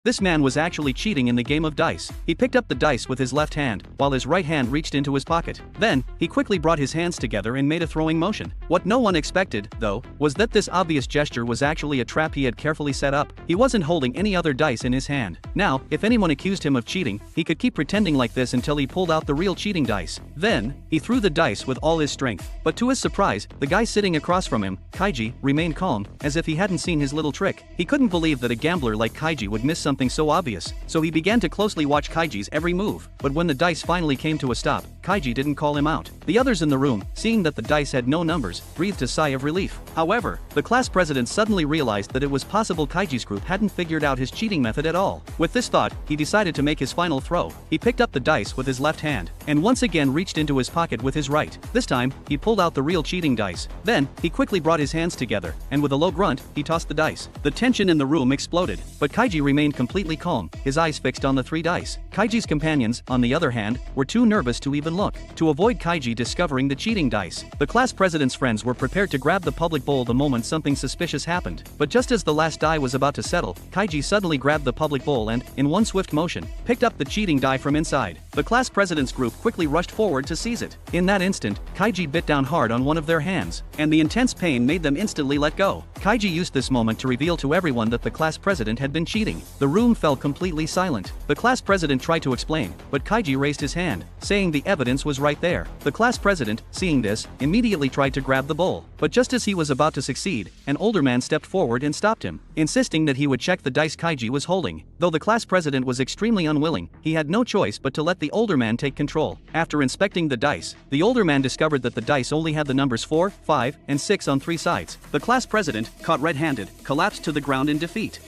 This man was actually cheating in the game of dice. He picked up the dice with his left hand, while his right hand reached into his pocket. Then, he quickly brought his hands together and made a throwing motion. What no one expected, though, was that this obvious gesture was actually a trap he had carefully set up. He wasn't holding any other dice in his hand. Now, if anyone accused him of cheating, he could keep pretending like this until he pulled out the real cheating dice. Then, he threw the dice with all his strength. But to his surprise, the guy sitting across from him, Kaiji, remained calm, as if he hadn't seen his little trick. He couldn't believe that a gambler like Kaiji would miss something so obvious, so he began to closely watch Kaiji's every move. But when the dice finally came to a stop, Kaiji didn't call him out. The others in the room, seeing that the dice had no numbers, breathed a sigh of relief. However, the class president suddenly realized that it was possible Kaiji's group hadn't figured out his cheating method at all. With this thought, he decided to make his final throw. He picked up the dice with his left hand, and once again reached into his pocket with his right. This time, he pulled out the real cheating dice. Then, he quickly brought his hands together, and with a low grunt, he tossed the dice. The tension in the room exploded, but Kaiji remained completely calm, his eyes fixed on the 3 dice. Kaiji's companions, on the other hand, were too nervous to even look. To avoid Kaiji discovering the cheating dice, the class president's friends were prepared to grab the public bowl the moment something suspicious happened. But just as the last die was about to settle, Kaiji suddenly grabbed the public bowl and, in one swift motion, picked up the cheating die from inside. The class president's group quickly rushed forward to seize it. In that instant, Kaiji bit down hard on one of their hands, and the intense pain made them instantly let go. Kaiji used this moment to reveal to everyone that the class president had been cheating. The room fell completely silent. The class president tried to explain, but Kaiji raised his hand, saying the evidence was right there. The class president, seeing this, immediately tried to grab the bowl. But just as he was about to succeed, an older man stepped forward and stopped him, insisting that he would check the dice Kaiji was holding. Though the class president was extremely unwilling, he had no choice but to let the older man take control. After inspecting the dice, the older man discovered that the dice only had the numbers 4, 5, and 6 on 3 sides. The class president, caught red-handed, collapsed to the ground in defeat.